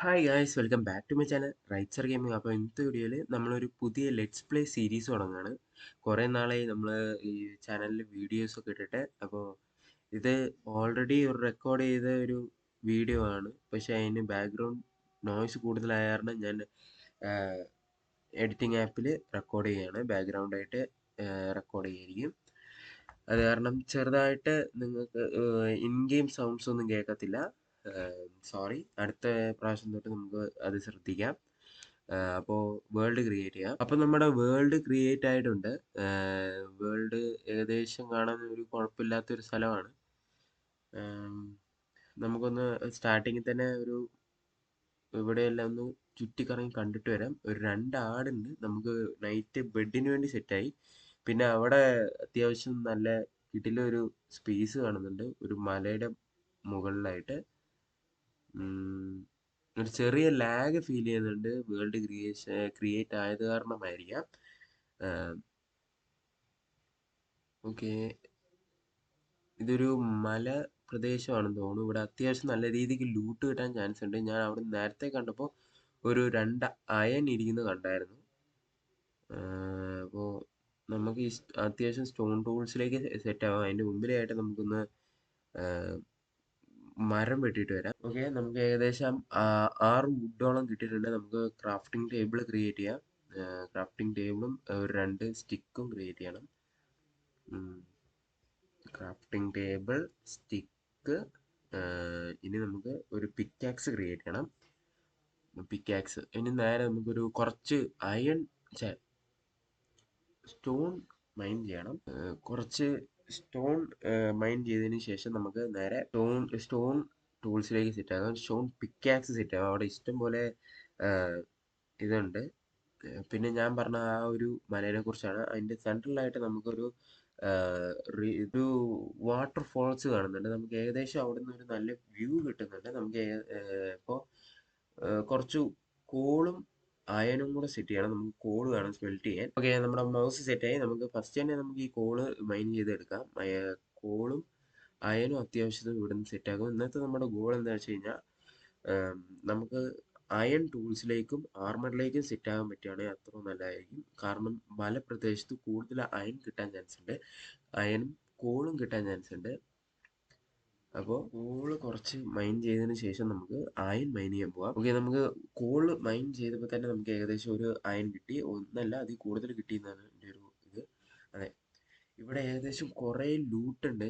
Hi guys welcome back to my channel റൈറ്റ്സർ gaming. അപ്പോൾ ഇന്നത്തെ വീഡിയോയിൽ നമ്മളൊരു പുതിയ ലെറ്റ്സ് പ്ലേ സീരീസ് തുടങ്ങുകയാണ്. കുറേ നാളായി നമ്മൾ ഈ ചാനലിൽ വീഡിയോസൊക്കെ ഇട്ടിട്ട്. അപ്പോൾ ഇത് ഓൾറെഡി ഒരു റെക്കോർഡ് ചെയ്ത ഒരു വീഡിയോ ആണ്, പക്ഷേ അതിന് ബാക്ക്ഗ്രൗണ്ട് നോയ്സ് കൂടുതലായ കാരണം ഞാൻ എഡിറ്റിംഗ് ആപ്പിൽ റെക്കോർഡ് ചെയ്യുകയാണ്. ബാക്ക്ഗ്രൗണ്ടായിട്ട് റെക്കോർഡ് ചെയ്യായിരിക്കും. അത് കാരണം ചെറുതായിട്ട് നിങ്ങൾക്ക് ഇൻ ഗെയിം സൗണ്ട്സ് ഒന്നും കേൾക്കത്തില്ല. സോറി. അടുത്ത പ്രാവശ്യം തൊട്ട് നമുക്ക് അത് ശ്രദ്ധിക്കാം. അപ്പോൾ വേൾഡ് ക്രിയേറ്റ് ചെയ്യാം. അപ്പോൾ നമ്മുടെ വേൾഡ് ക്രിയേറ്റ് ആയിട്ടുണ്ട്. വേൾഡ് ഏകദേശം കാണാൻ ഒരു കുഴപ്പമില്ലാത്തൊരു സ്ഥലമാണ്. നമുക്കൊന്ന് സ്റ്റാർട്ടിങ്ങിൽ തന്നെ ഇവിടെയെല്ലാം ഒന്ന് ചുറ്റിക്കറങ്ങി കണ്ടിട്ട് വരാം. ഒരു 2 ആടുണ്ട്. നമുക്ക് നൈറ്റ് ബെഡിന് വേണ്ടി സെറ്റായി. പിന്നെ അവിടെ അത്യാവശ്യം നല്ല കിടിലൊരു സ്പേസ് കാണുന്നുണ്ട്, ഒരു മലയുടെ മുകളിലായിട്ട്. ഒരു ചെറിയ ലാഗ് ഫീൽ ചെയ്യുന്നുണ്ട്, വേൾഡ് ക്രിയേറ്റ് ആയത് കാരണമായിരിക്കാം. ഓക്കെ, ഇതൊരു മല പ്രദേശമാണെന്ന് തോന്നുന്നു. ഇവിടെ അത്യാവശ്യം നല്ല രീതിക്ക് ലൂട്ട് കിട്ടാൻ ചാൻസ് ഉണ്ട്. ഞാൻ അവിടെ നേരത്തെ കണ്ടപ്പോൾ ഒരു 2 അയൺ ഇരിക്കുന്നത് കണ്ടായിരുന്നു. അപ്പോൾ നമുക്ക് ഈ അത്യാവശ്യം സ്റ്റോൺ ടൂൾസിലേക്ക് സെറ്റ് ആവാം. അതിൻ്റെ മുമ്പിലായിട്ട് നമുക്കൊന്ന് മരം വെട്ടിയിട്ട് വരാം. ഓക്കെ, നമുക്ക് ഏകദേശം 6 വുഡോളം കിട്ടിയിട്ടുണ്ട്. നമുക്ക് ക്രാഫ്റ്റിംഗ് ടേബിൾ ക്രിയേറ്റ് ചെയ്യാം. ക്രാഫ്റ്റിംഗ് ടേബിളും ഒരു 2 സ്റ്റിക്കും ക്രിയേറ്റ് ചെയ്യണം. Crafting table, stick. ഇനി നമുക്ക് ഒരു പിക്കാക്സ് ക്രിയേറ്റ് ചെയ്യണം. പിക്കാക്സ് ഇനി നേരെ നമുക്കൊരു കുറച്ച് അയൺ സ്റ്റോൺ മൈൻ ചെയ്യണം. കുറച്ച് സ്റ്റോൺ മൈൻ ചെയ്തതിന് ശേഷം നമുക്ക് നേരെ സ്റ്റോൺ ടൂൾസിലേക്ക് സെറ്റ് ആകാം. സ്റ്റോൺ പിക്കാക്സ് സെറ്റ് ആകാം. അവിടെ ഇഷ്ടം പോലെ ഇതുണ്ട്. പിന്നെ ഞാൻ പറഞ്ഞ ആ ഒരു മലയെ കുറിച്ചാണ്. അതിൻ്റെ സെൻട്രലായിട്ട് നമുക്കൊരു ഒരു വാട്ടർ ഫോൾസ് കാണുന്നുണ്ട്. നമുക്ക് ഏകദേശം അവിടെ നിന്ന് ഒരു നല്ല വ്യൂ കിട്ടുന്നുണ്ട്. നമുക്ക് ഇപ്പോൾ കുറച്ച് കോളും അയണും കൂടെ സെറ്റ് ചെയ്യണം. നമുക്ക് കോള് വേണം സ്മെൽറ്റ് ചെയ്യാൻ. ഓക്കെ, നമ്മുടെ മൗസ് സെറ്റായി. നമുക്ക് ഫസ്റ്റ് തന്നെ നമുക്ക് ഈ കോള് മൈൻ ചെയ്തെടുക്കാം. കോളും അയണും അത്യാവശ്യത്തിന് ഇവിടെ നിന്ന് സെറ്റാക്കും. ഇന്നത്തെ നമ്മുടെ ഗോൾ എന്താ വെച്ച് കഴിഞ്ഞാൽ, നമുക്ക് അയൺ ടൂൾസിലേക്കും ആർമറിലേക്കും സെറ്റ് ആകാൻ പറ്റുകയാണെങ്കിൽ അത്ര നല്ലതായിരിക്കും. കാരണം മലപ്രദേശത്ത് കൂടുതൽ അയൺ കിട്ടാൻ ചാൻസ് ഉണ്ട്, അയണും കോളും കിട്ടാൻ ചാൻസ് ഉണ്ട്. അപ്പോൾ കോള് കുറച്ച് മൈൻ ചെയ്തതിന് ശേഷം നമുക്ക് അയൺ മൈൻ ചെയ്യാൻ പോവാം. ഓക്കെ, നമുക്ക് കോള് മൈൻ ചെയ്തപ്പോൾ തന്നെ നമുക്ക് ഏകദേശം ഒരു അയൺ കിട്ടി. ഒന്നല്ല, അതിൽ കൂടുതൽ കിട്ടിയെന്നാണ് എൻ്റെ ഒരു ഇത്. അതെ, ഇവിടെ ഏകദേശം കുറേ ലൂട്ടുണ്ട്.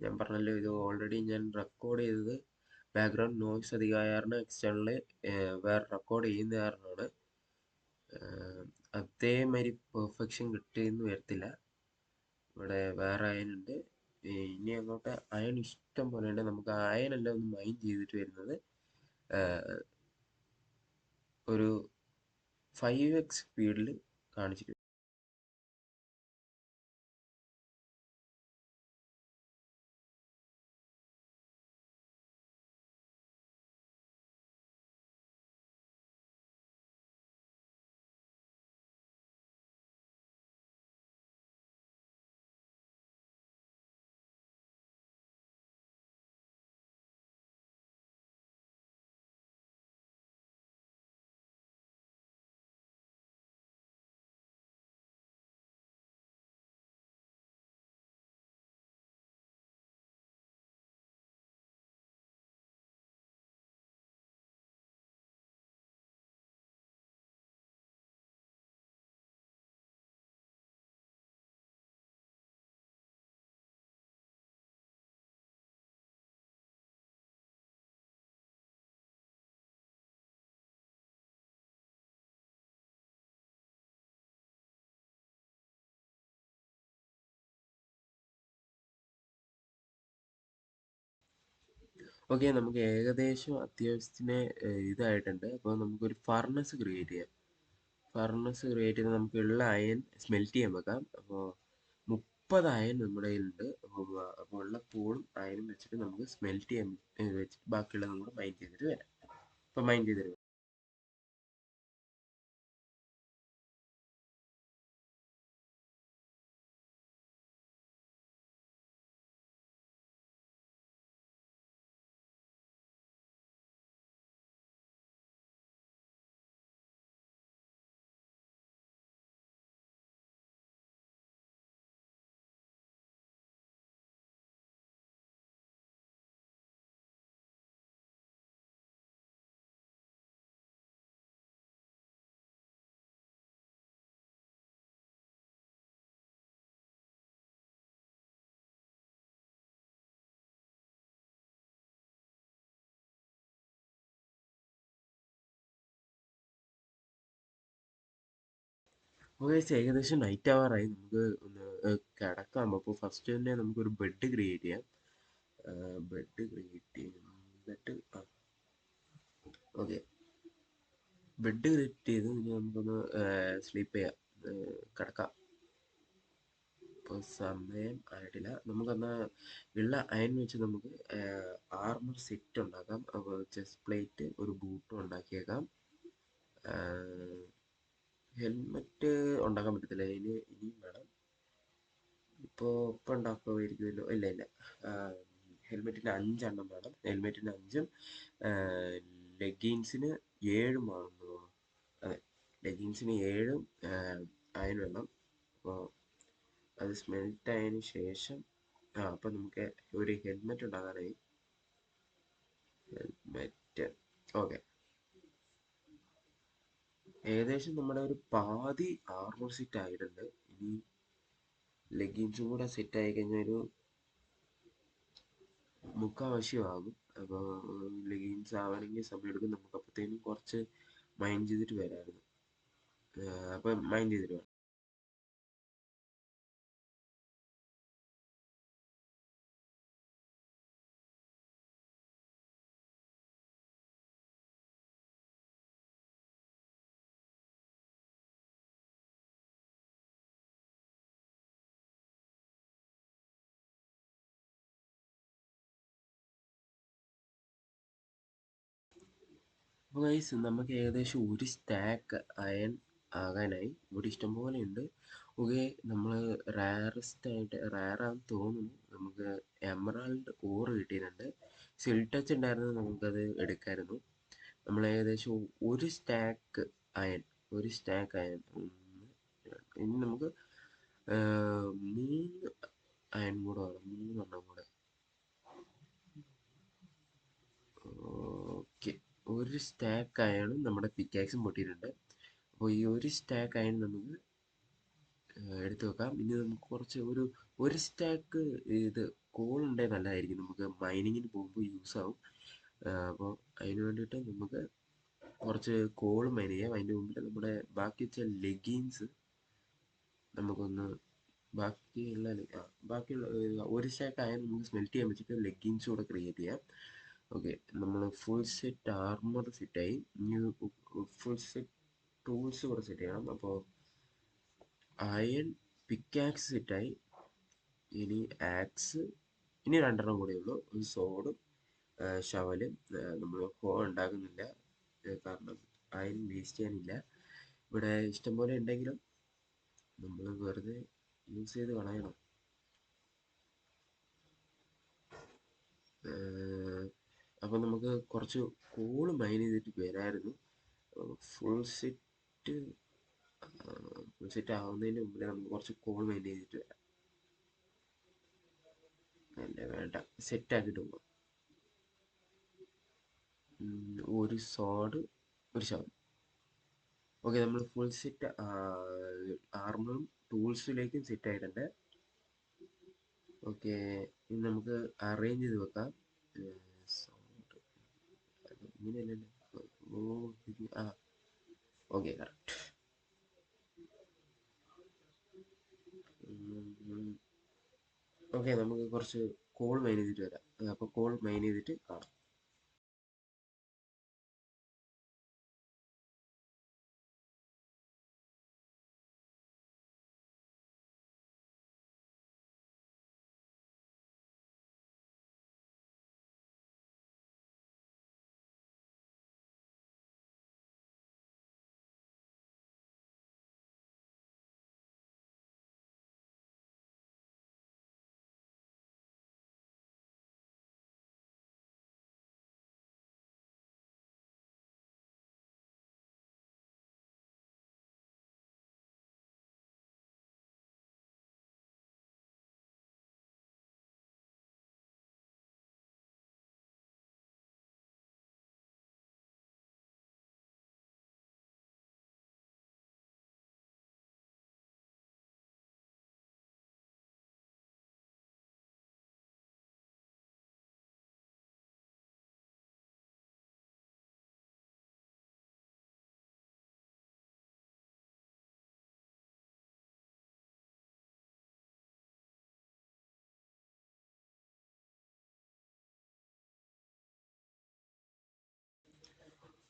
ഞാൻ പറഞ്ഞല്ലോ, ഇത് ഓൾറെഡി ഞാൻ റെക്കോർഡ് ചെയ്തത് ബാക്ക്ഗ്രൗണ്ട് നോയ്സ് അധികമായ കാരണം എക്സ്റ്റേണല് വേറെ റെക്കോർഡ് ചെയ്യുന്ന കാരണമാണ്. അതേമാതിരി പെർഫെക്ഷൻ കിട്ടിയെന്ന് വരത്തില്ല. ഇവിടെ വേറെ അയനുണ്ട്. ഇനി അങ്ങോട്ട് അയൺ ഇഷ്ടം പോലെ ഉണ്ട്. നമുക്ക് അയണെല്ലാം ഒന്ന് മൈൻ ചെയ്തിട്ട് വരുന്നത് ഒരു 5x സ്പീഡിൽ കാണിച്ചിട്ട് ഓക്കെ, നമുക്ക് ഏകദേശം അത്യാവശ്യത്തിന് ഇതായിട്ടുണ്ട്. അപ്പോൾ നമുക്കൊരു ഫർണസ് ക്രിയേറ്റ് ചെയ്യാം. ഫർണസ് ക്രിയേറ്റ് ചെയ്ത് നമുക്ക് ഉള്ള അയൺ സ്മെൽറ്റ് ചെയ്യാൻ വെക്കാം. അപ്പോൾ 30 അയൺ നമ്മുടെ കയ്യിലുണ്ട്. അപ്പോൾ ഉള്ള പൂളും അയണും വെച്ചിട്ട് നമുക്ക് സ്മെൽറ്റ് ചെയ്യാൻ വെച്ചിട്ട് ബാക്കിയുള്ളത് കൂടെ മൈൻഡ് ചെയ്തിട്ട് വരാം. അപ്പോൾ മൈൻഡ് ചെയ്തിട്ട് വരാം. അപ്പോൾ ഗൈസ് ഏകദേശം നൈറ്റ് ആവാറായി. നമുക്ക് ഒന്ന് കിടക്കാം. അപ്പോൾ ഫസ്റ്റ് തന്നെ നമുക്കൊരു ബെഡ് ക്രിയേറ്റ് ചെയ്യാം. ബെഡ് ക്രിയേറ്റ് ചെയ്തിട്ട് ഓക്കെ, ബെഡ് ക്രിയേറ്റ് ചെയ്ത് ഇനി നമുക്കൊന്ന് സ്ലീപ്പ് ചെയ്യാം, കിടക്കാം. ഇപ്പോൾ സമയം ആയിട്ടില്ല. നമുക്കെന്നാൽ ഉള്ള അയൺ വെച്ച് നമുക്ക് ആർമർ സെറ്റ് ഉണ്ടാക്കാം. അപ്പോൾ ചെസ്റ്റ് പ്ലേറ്റ്, ഒരു ബൂട്ടും ഉണ്ടാക്കിയേക്കാം. ഹെൽമെറ്റ് ഉണ്ടാക്കാൻ പറ്റത്തില്ല, ഇനിയും വേണം. ഇപ്പം ഉണ്ടാക്കുമായിരിക്കുമല്ലോ. ഇല്ല ഇല്ല, ഹെൽമെറ്റിന് 5 എണ്ണം വേണം. ഹെൽമെറ്റിന് 5ഉം ലെഗിൻസിന് 7ഉം വേണമെന്ന് തോന്നുന്നു. അതെ, ലെഗിൻസിന് 7ഉം അയൺ വേണം. അപ്പോൾ അത് സ്മെൽറ്റ് ആയതിനു ശേഷം അപ്പം നമുക്ക് ഒരു ഹെൽമെറ്റ് ഉണ്ടാകാനായി. ഹെൽമെറ്റ് ഓക്കെ, ഏകദേശം നമ്മുടെ ഒരു പാതി ആർമർ സെറ്റ് ആയിട്ടുണ്ട്. ഇനി ലെഗിൻസും കൂടെ സെറ്റ് ആയി കഴിഞ്ഞാൽ ഒരു മുക്കാവശ്യമാകും. അപ്പോൾ ലെഗിൻസ് ആവണമെങ്കിൽ സമയമെടുക്കും. നമുക്ക് അപ്പോഴത്തേനും കുറച്ച് മൈൻഡ് ചെയ്തിട്ട് വരാമായിരുന്നു. അപ്പം മൈൻഡ് ചെയ്തിട്ട് വരാം. അപ്പോൾ ഗൈസ് നമുക്ക് ഏകദേശം ഒരു സ്റ്റാക്ക് അയൺ ആകാനായി. ഇവിടെ ഇഷ്ടംപോലെ ഉണ്ട്. ഓക്കെ, നമ്മൾ റയറാന്ന് തോന്നുന്നു. നമുക്ക് എമറാൾഡ് ഓർ കിട്ടിയിട്ടുണ്ട്. സിൽ ടച്ച് ഉണ്ടായിരുന്നു, നമുക്കത് എടുക്കാമായിരുന്നു. നമ്മൾ ഏകദേശം അയൺ ഒരു സ്റ്റാക്ക് അയൺ ഇനി നമുക്ക് 3 അയൺ കൂടെ വേണം, 3 എണ്ണം കൂടെ. ഓക്കെ, ഒരു സ്റ്റാക്ക് അയണും നമ്മുടെ പിക്കാക്സും പൊട്ടിയിട്ടുണ്ട്. അപ്പോൾ ഈ ഒരു സ്റ്റാക്ക് അയൺ നമുക്ക് എടുത്തു വെക്കാം. ഇനി നമുക്ക് കുറച്ച് ഒരു സ്റ്റാക്ക് ഇത് കോൾ ഉണ്ടെങ്കിൽ നല്ലതായിരിക്കും, നമുക്ക് മൈനിങ്ങിന് പോകുമ്പോൾ യൂസ് ആവും. അപ്പോൾ അതിന് വേണ്ടിയിട്ട് നമുക്ക് കുറച്ച് കോൾ മൈൻ ചെയ്യാം. അതിൻ്റെ മുമ്പിൽ നമ്മുടെ ബാക്കി വെച്ച ലെഗിൻസ് നമുക്കൊന്ന് ബാക്കിയുള്ള ഒരു സ്റ്റാക്ക് ആയാൽ നമുക്ക് സ്മെൽറ്റ് ചെയ്യാൻ വെച്ചിട്ട് ലെഗിൻസ് കൂടെ ക്രിയേറ്റ് ചെയ്യാം. ഓക്കെ, നമ്മൾ ഫുൾ സെറ്റ് ആർമർ സെറ്റായി. ഇനി ഫുൾ സെറ്റ് ടൂൾസ് കൂടെ സെറ്റ് ചെയ്യണം. അപ്പോൾ അയൺ പിക്കാക്സ് സെറ്റായി. ഇനി ആക്സ്, ഇനി 2 എണ്ണം കൂടെ ഉള്ളൂ. ഒരു സോഡും ഷവലും. നമ്മൾ ഉണ്ടാക്കുന്നില്ല, കാരണം അയൺ വേസ്റ്റ് ചെയ്യാനില്ല. ഇവിടെ ഇഷ്ടംപോലെ ഉണ്ടെങ്കിലും നമ്മൾ വെറുതെ യൂസ് ചെയ്ത് കളയണം. അപ്പം നമുക്ക് കുറച്ച് കോള് മൈൻ ചെയ്തിട്ട് വരായിരുന്നു. ഫുൾ സെറ്റ് ഫുൾ സെറ്റ് ആവുന്നതിന് മുമ്പേ നമുക്ക് കുറച്ച് കോൾ മൈൻ ചെയ്തിട്ട് വരാം. അല്ല വേണ്ട, സെറ്റ് ആക്കിയിട്ട് പോകാം. ഒരു സോഡ്, ഒരു ശവം. ഓക്കെ, നമ്മൾ ഫുൾ സെറ്റ് ആർമറും ടൂൾസിലേക്കും സെറ്റ് ആയിട്ടുണ്ട്. ഓക്കെ, ഇനി നമുക്ക് അറേഞ്ച് ചെയ്ത് വെക്കാം. സൗണ്ട് ഇങ്ങനെയല്ലല്ലോ. ഓ ആ ഓക്കെ, കറക്റ്റ്. ഓക്കെ, നമുക്ക് കുറച്ച് കോൾ മൈൻ ചെയ്തിട്ട് വരാം. അപ്പോൾ കോൾ മൈൻ ചെയ്തിട്ട് കാണാം.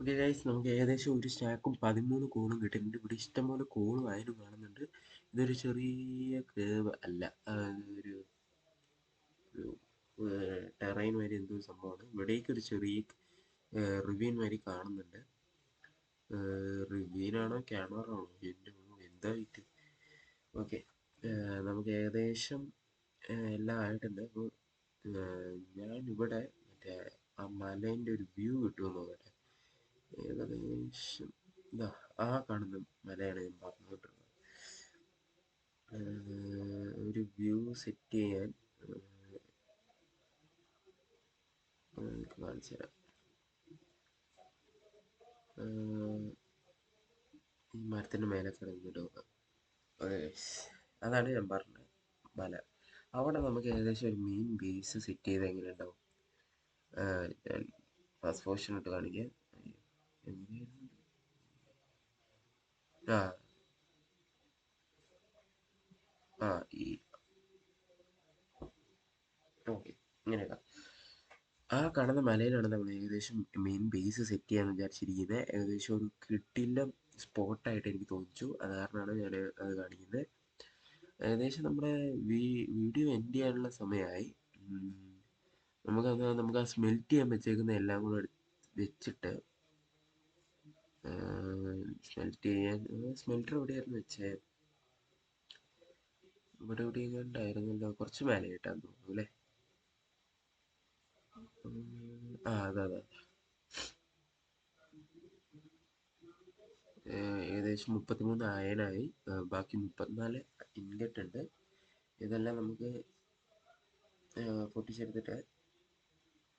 ഓക്കെ ഗൈസ്, നമുക്ക് ഏകദേശം ഒരു സ്റ്റാക്കും 13 കോളും കിട്ടിയിട്ടുണ്ട്. ഇവിടെ ഇഷ്ടംപോലെ കോളും ആയാലും കാണുന്നുണ്ട്. ഇതൊരു ചെറിയ കേവ് അല്ല, ഒരു ടെറൈൻ മാതിരി എന്തോ സംഭവമാണ്. ഇവിടേക്ക് ഒരു ചെറിയ റിവ്യൂൻ മാതിരി കാണുന്നുണ്ട്. റിവ്യൂനാണോ ക്യാമറാണോ എൻ്റെ എന്താ ഇത്? ഓക്കെ, നമുക്ക് ഏകദേശം എല്ലാം ആയിട്ടുണ്ട്. അപ്പോൾ ഞാനിവിടെ മറ്റേ ആ മലേൻ്റെ ഒരു വ്യൂ കിട്ടുമെന്ന് നോക്കട്ടെ. ഏകദേശം ഇതാ ആ കാണുന്ന മലയാണ് ഞാൻ പറഞ്ഞുകൊണ്ടിരുന്നത്. ഒരു വ്യൂ സെറ്റ് ചെയ്യാൻ കാണിച്ചു തരാം. ഈ മരത്തിൻ്റെ മേലെ കിടന്നിട്ട് നോക്കാം. അതാണ് ഞാൻ പറഞ്ഞത്, മല. അവിടെ നമുക്ക് ഏകദേശം ഒരു മെയിൻ ബേസ് സെറ്റ് ചെയ്ത് എങ്ങനെ ഉണ്ടാവും. ഞാൻ ഫസ്റ്റ് പോർഷൻ ഇട്ട് കാണിക്കാം. ആ ആ ഈ ഓക്കെ, ഇങ്ങനെയൊക്കെ ആ കാണുന്ന മലയിലാണ് നമ്മൾ ഏകദേശം മെയിൻ ബേസ് സെറ്റ് ചെയ്യാന്ന് വിചാരിച്ചിരിക്കുന്നത്. ഏകദേശം ഒരു കിട്ടില്ല സ്പോട്ടായിട്ട് എനിക്ക് തോന്നിച്ചു. അത് കാരണമാണ് ഞാൻ അത് കാണിക്കുന്നത്. ഏകദേശം നമ്മുടെ വീഡിയോ എൻഡ് ചെയ്യാനുള്ള സമയമായി. നമുക്ക് ആ സ്മെൽറ്റ് ചെയ്യാൻ വെച്ചേക്കുന്ന എല്ലാം കൂടെ വെച്ചിട്ട് സ്മെൽറ്റ് ചെയ്യാൻ സ്മെൽറ്റർ എവിടെയായിരുന്നു വെച്ചേ? ഇവിടെ എവിടെയെങ്കിലും ഉണ്ടായിരുന്നല്ലോ, കുറച്ച് മേലെയായിട്ടാന്ന് തോന്നുന്നു അല്ലേ? അതെ. ഏകദേശം 33 അയനായി. ബാക്കി 34 ഇൻഗറ്റ് ഉണ്ട്. ഇതെല്ലാം നമുക്ക് പൊട്ടിച്ചെടുത്തിട്ട്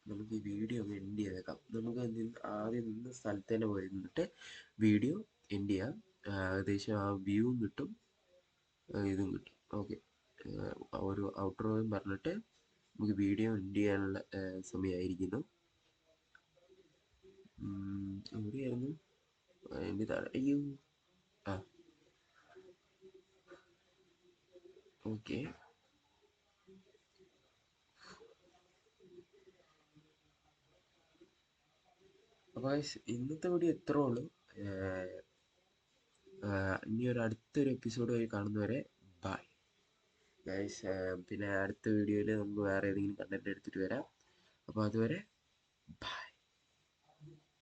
നമുക്ക് ഈ വീഡിയോ ഒന്ന് എൻഡ് ചെയ്തേക്കാം. നമുക്ക് ആദ്യം നിന്ന സ്ഥലത്ത് തന്നെ പോയി നിന്നിട്ട് വീഡിയോ എൻഡ് ചെയ്യാം. ഏകദേശം ആ വ്യൂവും കിട്ടും, ഇതും കിട്ടും. ഓക്കെ, ഒരു ഔട്ട്റോയും പറഞ്ഞിട്ട് നമുക്ക് വീഡിയോ എൻഡ് ചെയ്യാനുള്ള സമയമായിരിക്കുന്നു. എവിടെയായിരുന്നു എൻ്റെ താഴെ? അയ്യോ, ആ ഓക്കെ. അപ്പോൾ ഇന്നത്തെ വീഡിയോ ഇത്രേ ഉള്ളൂ. ഇനി അടുത്തൊരു എപ്പിസോഡ് വഴി കാണുന്നവരെ ബൈ ഗൈസ്. പിന്നെ അടുത്ത വീഡിയോയിൽ നമുക്ക് വേറെ ഏതെങ്കിലും കണ്ടന്റ് എടുത്തിട്ട് വരാം. അപ്പോൾ അതുവരെ ബൈ.